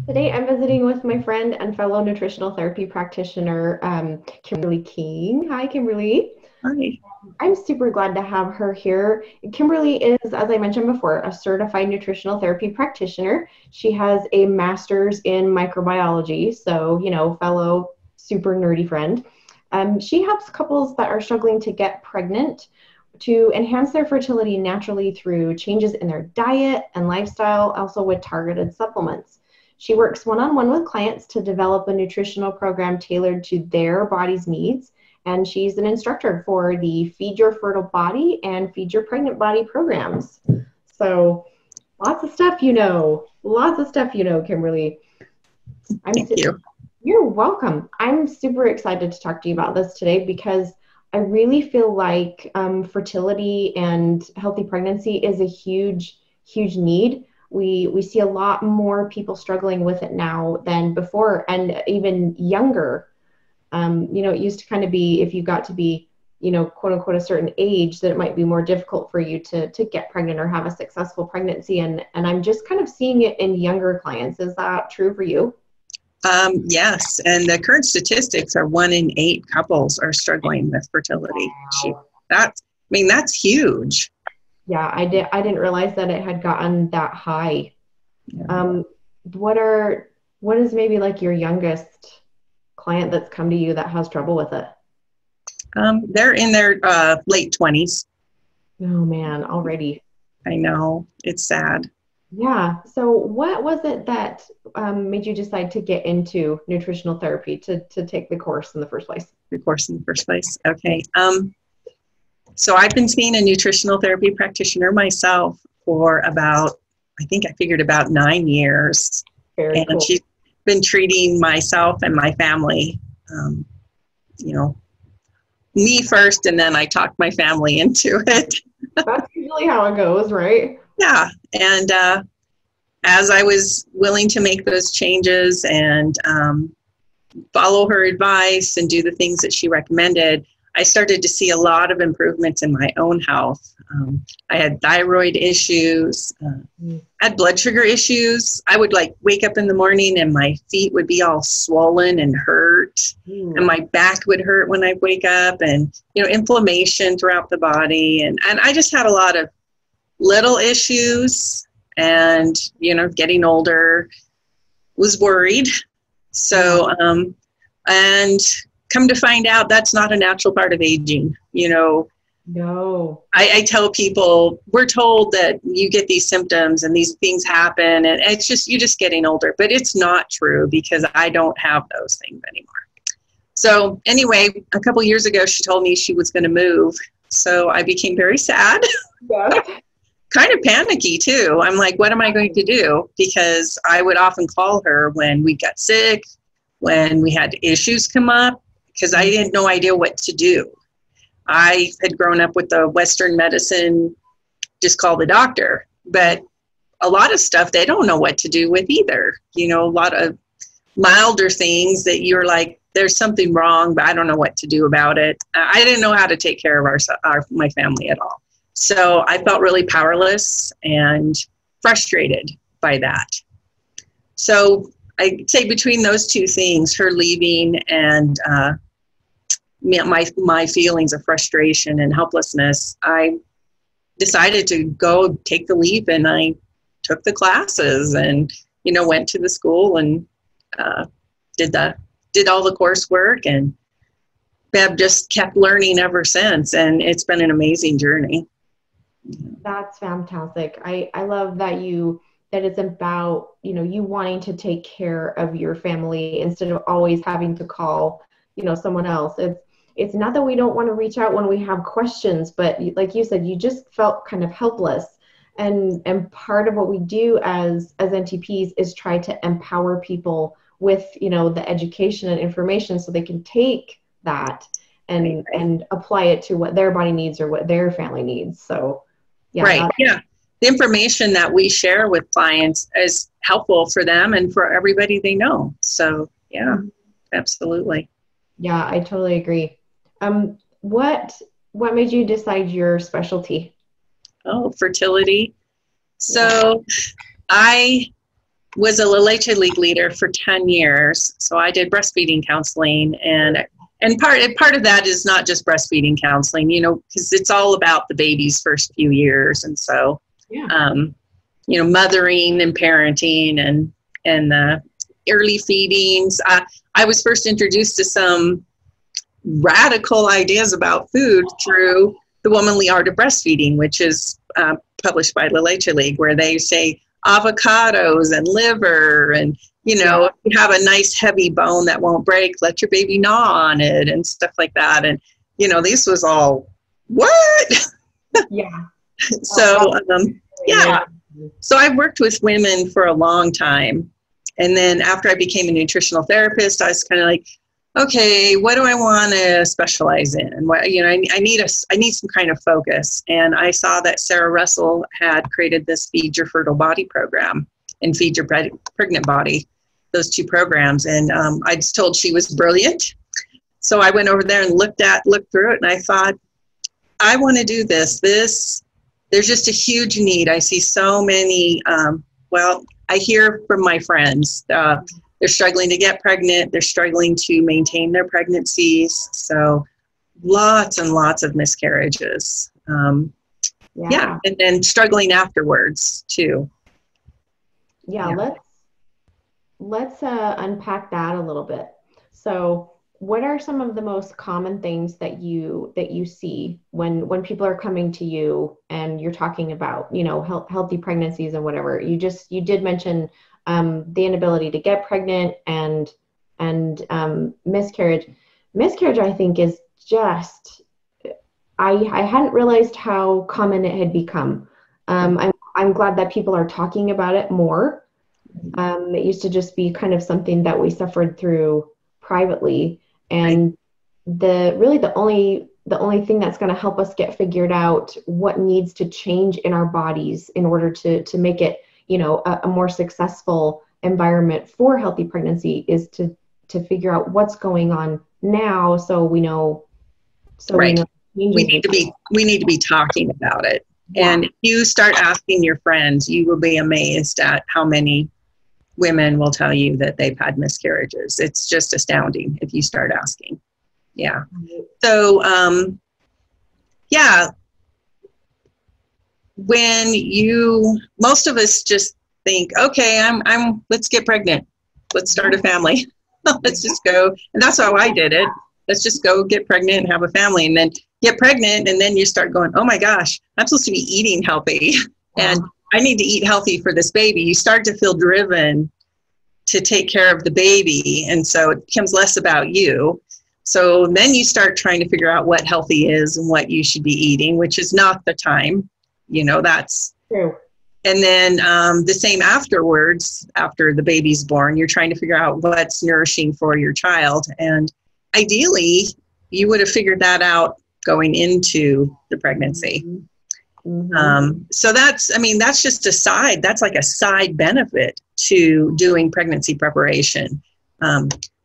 Today, I'm visiting with my friend and fellow nutritional therapy practitioner, Kimberly King. Hi, Kimberly. Hi. I'm super glad to have her here. Kimberly is, as I mentioned before, a certified nutritional therapy practitioner. She has a master's in microbiology, so, fellow super nerdy friend. She helps couples that are struggling to get pregnant to enhance their fertility naturally through changes in their diet and lifestyle, also with targeted supplements. She works one on one with clients to develop a nutritional program tailored to their body's needs. And she's an instructor for the Feed Your Fertile Body and Feed Your Pregnant Body programs. So lots of stuff lots of stuff Kimberly. Thank you. You're welcome. I'm super excited to talk to you about this today because I really feel like fertility and healthy pregnancy is a huge need. We see a lot more people struggling with it now than before, and even younger. It used to kind of be if you got to be, quote unquote, a certain age, that it might be more difficult for you to get pregnant or have a successful pregnancy. And I'm just kind of seeing it in younger clients. Is that true for you? Yes, and the current statistics are 1 in 8 couples are struggling with fertility. Wow. That's huge. Yeah, I didn't realize that it had gotten that high. Yeah. What is maybe like your youngest client that's come to you that has trouble with it? They're in their late 20s. Oh man, already. I know, it's sad. Yeah. So what was it that made you decide to get into nutritional therapy, to take the course in the first place? The course in the first place. Okay. So I've been seeing a nutritional therapy practitioner myself for I think I figured about 9 years. Very cool. She's been treating myself and my family, me first, and then I talked my family into it. That's usually how it goes, right? Yeah. And as I was willing to make those changes and follow her advice and do the things that she recommended, I started to see a lot of improvements in my own health. I had thyroid issues, had blood sugar issues. I would wake up in the morning and my feet would be all swollen and hurt, and my back would hurt when I wake up, and inflammation throughout the body, and I just had a lot of little issues, and getting older, was worried. So and come to find out, that's not a natural part of aging. No. I tell people, we're told that you get these symptoms and these things happen, and it's just, you're just getting older. But it's not true, because I don't have those things anymore. So anyway, a couple years ago, she told me she was going to move. So I became very sad. Yeah. Kind of panicky too. I'm like, what am I going to do? Because I would often call her when we got sick, when we had issues come up, because I had no idea what to do. I had grown up with the Western medicine, just call the doctor. But a lot of stuff they don't know what to do with either. A lot of milder things that you're like, there's something wrong, but I don't know what to do about it. I didn't know how to take care of my family at all. So I felt really powerless and frustrated by that. So I'd say between those two things, her leaving and my feelings of frustration and helplessness, I decided to go take the leap, and I took the classes and, went to the school and did all the coursework, and I've just kept learning ever since, and it's been an amazing journey. That's fantastic. I love that it's about, you wanting to take care of your family instead of always having to call, someone else. It's not that we don't want to reach out when we have questions, but like you said, you just felt kind of helpless. And part of what we do as NTPs is try to empower people with, the education and information so they can take that and apply it to what their body needs or what their family needs. So yeah. Right. Yeah. The information that we share with clients is helpful for them and for everybody they know. So yeah, absolutely. Yeah, I totally agree. What made you decide your specialty? Oh, fertility. So I was a La Leche League leader for 10 years. So I did breastfeeding counseling, and part of that is not just breastfeeding counseling, you know, because it's all about the baby's first few years. And so, you know, mothering and parenting and early feedings. I was first introduced to some radical ideas about food through the Womanly Art of Breastfeeding, which is published by La Leche League, where they say avocados and liver, and you know, if you have a nice heavy bone that won't break, let your baby gnaw on it and stuff like that. And you know, this was all what? So so I've worked with women for a long time, and then after I became a nutritional therapist, I was kind of like, okay, what do I want to specialize in? What, you know, I need some kind of focus. And I saw that Sarah Russell had created this Feed Your Fertile Body program and Feed Your Pregnant Body, those two programs. And I was told she was brilliant. So I went over there and looked through it, and I thought, I want to do this. There's just a huge need. I see so many, I hear from my friends, they're struggling to get pregnant. They're struggling to maintain their pregnancies. So lots and lots of miscarriages. And then struggling afterwards too. Let's unpack that a little bit. So what are some of the most common things that you see when people are coming to you and you're talking about, you know, healthy pregnancies and whatever? You did mention the inability to get pregnant and miscarriage. Miscarriage, I think, is just, I hadn't realized how common it had become. I'm glad that people are talking about it more. It used to just be kind of something that we suffered through privately, and the only thing that's going to help us get figured out what needs to change in our bodies in order to make it, you know, a more successful environment for healthy pregnancy is to figure out what's going on now, so we know. We need to be talking about it. And if you start asking your friends, you will be amazed at how many women will tell you that they've had miscarriages. It's just astounding if you start asking. So when most of us just think, okay, I'm let's get pregnant, let's start a family. Let's just go. And that's how I did it. Let's just go get pregnant and have a family, and then get pregnant. And then you start going, oh my gosh, I'm supposed to be eating healthy and I need to eat healthy for this baby. You start to feel driven to take care of the baby. And so it becomes less about you. So then you start trying to figure out what healthy is and what you should be eating, which is not the time, you know, that's true. And then the same afterwards, after the baby's born, you're trying to figure out what's nourishing for your child. And ideally, you would have figured that out going into the pregnancy. So that's just a side, that's like a side benefit to doing pregnancy preparation.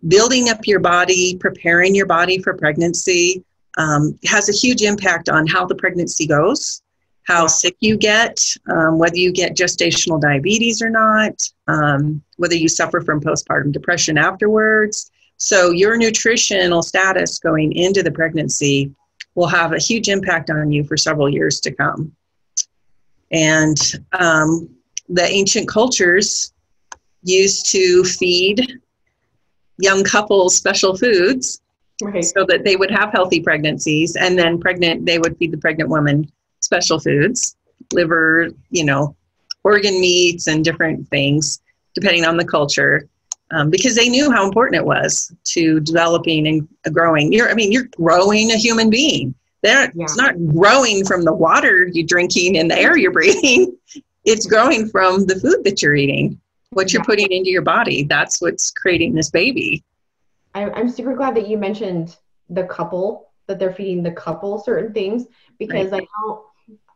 Building up your body, preparing your body for pregnancy has a huge impact on how the pregnancy goes, how sick you get, whether you get gestational diabetes or not, whether you suffer from postpartum depression afterwards. So your nutritional status going into the pregnancy will have a huge impact on you for several years to come. And the ancient cultures used to feed young couples special foods so that they would have healthy pregnancies, and then they would feed the pregnant woman special foods, liver, you know, organ meats and different things, depending on the culture. Because they knew how important it was to developing and growing. You're growing a human being. It's not growing from the water you're drinking and the air you're breathing. It's growing from the food that you're eating, what you're putting into your body. That's what's creating this baby. I'm super glad that you mentioned the couple, that they're feeding the couple certain things, because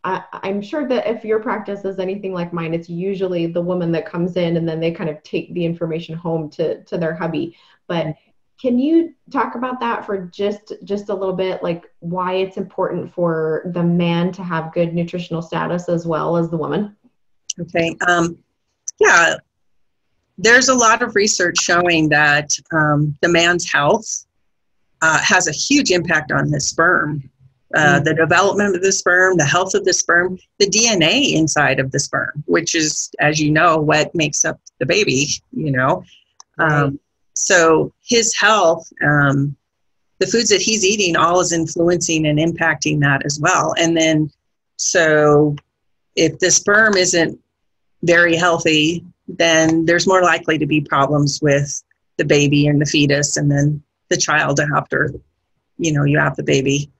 I'm sure that if your practice is anything like mine, it's usually the woman that comes in and then they kind of take the information home to their hubby. But can you talk about that for just a little bit, like why it's important for the man to have good nutritional status as well as the woman? Okay. there's a lot of research showing that the man's health has a huge impact on his sperm. The development of the sperm, the health of the sperm, the DNA inside of the sperm, which is, as you know, what makes up the baby, you know. Right. So his health, the foods that he's eating, all is influencing and impacting that as well. And then, so if the sperm isn't very healthy, then there's more likely to be problems with the baby and the fetus, and then the child after, you know, you have the baby.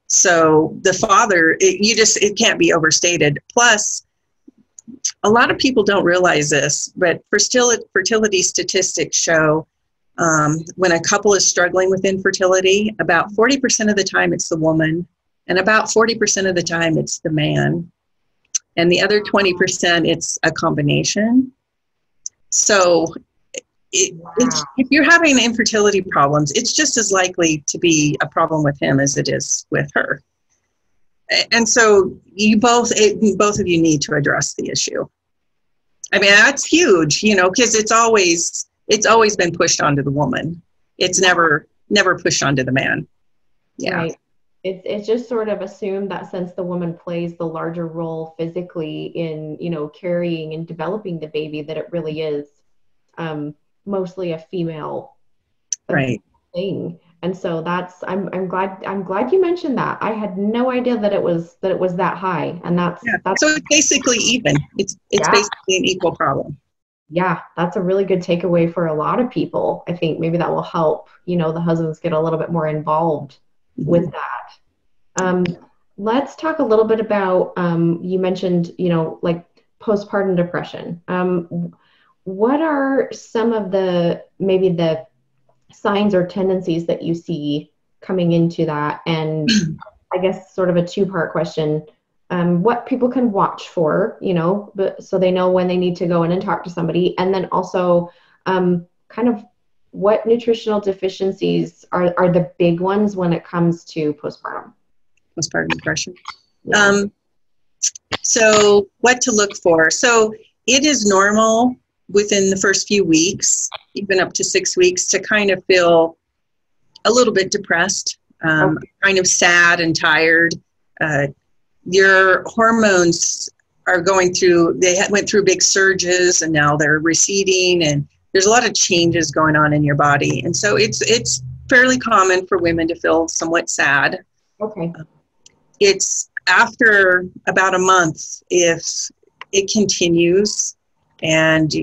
So the father, it can't be overstated. Plus, a lot of people don't realize this, but fertility statistics show when a couple is struggling with infertility, about 40% of the time it's the woman, and about 40% of the time it's the man. And the other 20%, it's a combination. So it's, if you're having infertility problems, it's just as likely to be a problem with him as it is with her. And so both of you need to address the issue. I mean, that's huge, you know, because it's always been pushed onto the woman. It's never pushed onto the man. Yeah. Right. It's just sort of assumed that since the woman plays the larger role physically in, you know, carrying and developing the baby, that it really is mostly a female thing. And so I'm glad you mentioned that. I had no idea that it was that high. And that's so it's basically even. It's basically an equal problem. Yeah, that's a really good takeaway for a lot of people. I think maybe that will help, you know, the husbands get a little bit more involved with that. Let's talk a little bit about, you mentioned, you know, like postpartum depression. What are some of maybe the signs or tendencies that you see coming into that? And I guess sort of a two-part question. What people can watch for, you know, so they know when they need to go in and talk to somebody. And then also kind of what nutritional deficiencies are the big ones when it comes to postpartum depression. Yeah. So what to look for. So it is normal within the first few weeks, even up to 6 weeks, to kind of feel a little bit depressed, kind of sad and tired. Your hormones are going through, went through big surges and now they're receding, and there's a lot of changes going on in your body. And so it's fairly common for women to feel somewhat sad. Okay. It's after about a month, if it continues, and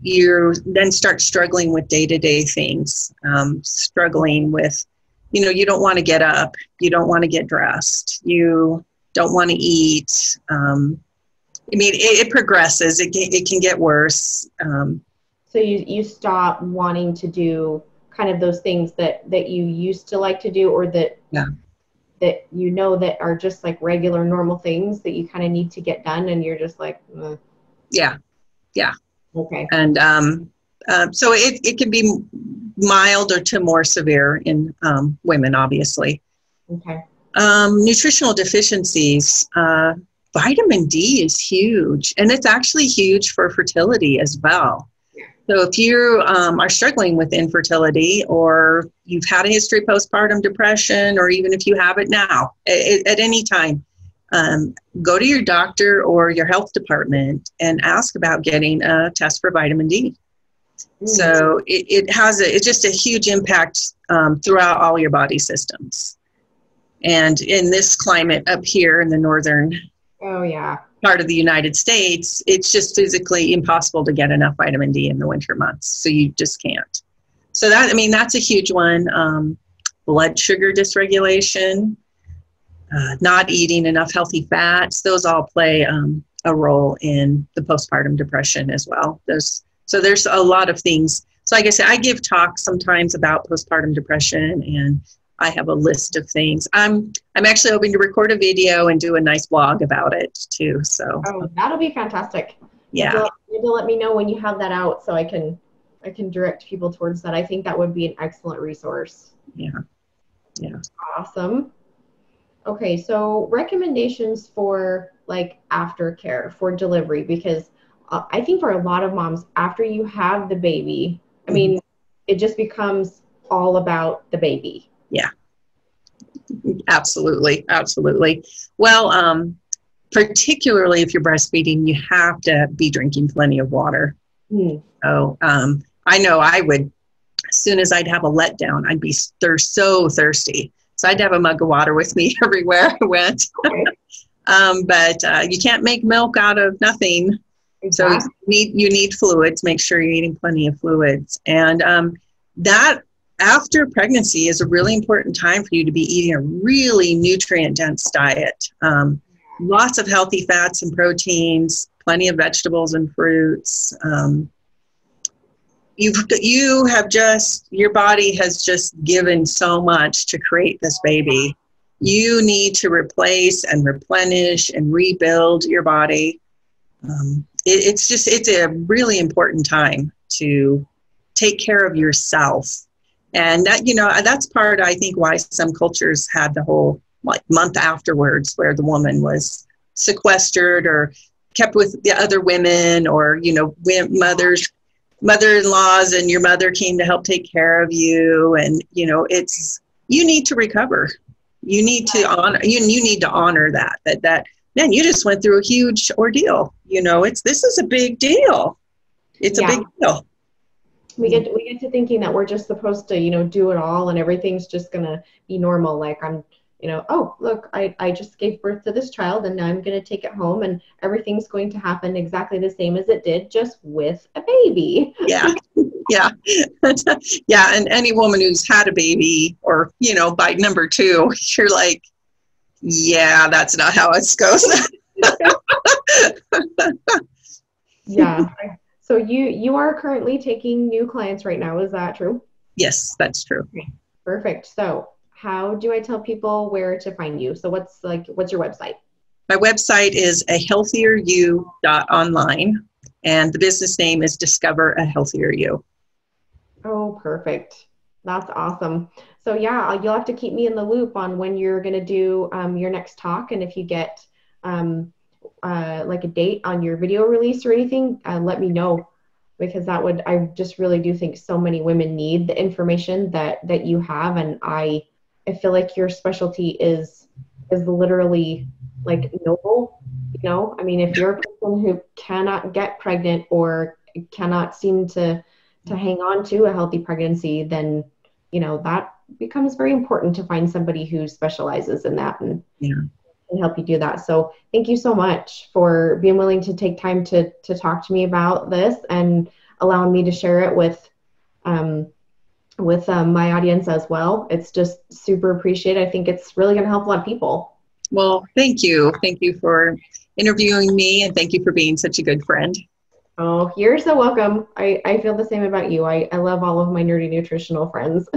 you then start struggling with day-to-day things, struggling with, you know, you don't want to get up, you don't want to get dressed, you don't want to eat. I mean, it progresses. It can get worse. So you stop wanting to do kind of those things that you used to like to do, or that you know that are just like regular normal things that you kind of need to get done, and you're just like, yeah. Okay. And so it can be mild or to more severe in women, obviously. Okay. Nutritional deficiencies, vitamin D is huge, and it's actually huge for fertility as well. So if you are struggling with infertility, or you've had a history of postpartum depression, or even if you have it now, at any time, go to your doctor or your health department and ask about getting a test for vitamin D. So it's just a huge impact throughout all your body systems. And in this climate up here in the northern part of the United States, it's just physically impossible to get enough vitamin D in the winter months. So you just can't. So that's a huge one. Blood sugar dysregulation, not eating enough healthy fats, those all play a role in the postpartum depression as well. So there's a lot of things. So like I said, I give talks sometimes about postpartum depression, and I have a list of things. I'm actually hoping to record a video and do a nice blog about it too. So that'll be fantastic. Yeah. Maybe let me know when you have that out, so I can direct people towards that. I think that would be an excellent resource. Yeah. Awesome. Okay, so recommendations for like aftercare for delivery, because I think for a lot of moms, after you have the baby, I Mhm. mean, it just becomes all about the baby. Yeah, absolutely. Absolutely. Well, particularly if you're breastfeeding, you have to be drinking plenty of water. Mm. So I know I would, as soon as I'd have a letdown, I'd be so thirsty. So I'd have a mug of water with me everywhere I went. Okay. But you can't make milk out of nothing. So Exactly. you need fluids. Make sure you're eating plenty of fluids. And that after pregnancy is a really important time for you to be eating a really nutrient dense diet. Lots of healthy fats and proteins, plenty of vegetables and fruits. Your body has just given so much to create this baby. You need to replace and replenish and rebuild your body. It's a really important time to take care of yourself. And that, that's part, I think, why some cultures had the whole like month afterwards where the woman was sequestered or kept with the other women, or, mother-in-laws, and your mother came to help take care of you. And, you need to recover. You need to honor that, man, you just went through a huge ordeal. This is a big deal. It's a big deal. We get to thinking that we're just supposed to, do it all and everything's just gonna be normal. Like I'm, oh, look, I just gave birth to this child and now I'm gonna take it home and everything's going to happen exactly the same as it did, just with a baby. Yeah. Yeah. Yeah. And any woman who's had a baby or, by number 2, you're like, yeah, that's not how it goes. Yeah. So you are currently taking new clients right now. Is that true? Yes, that's true. Okay. Perfect. So how do I tell people where to find you? So what's your website? My website is ahealthieryou.online, and the business name is Discover a Healthier You. Oh, perfect. That's awesome. So yeah, you'll have to keep me in the loop on when you're going to do your next talk. And if you get like a date on your video release or anything, let me know, because I just really do think so many women need the information that you have. And I feel like your specialty is literally like noble, I mean, if you're a person who cannot get pregnant or cannot seem to hang on to a healthy pregnancy, then, that becomes very important to find somebody who specializes in that and can help you do that. So thank you so much for being willing to take time to talk to me about this and allowing me to share it with my audience as well. It's just super appreciated. I think it's really going to help a lot of people. Well, thank you. Thank you for interviewing me, and thank you for being such a good friend. Oh, you're so welcome. I feel the same about you. I love all of my nerdy nutritional friends.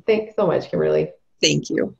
Thanks so much, Kimberly. Thank you.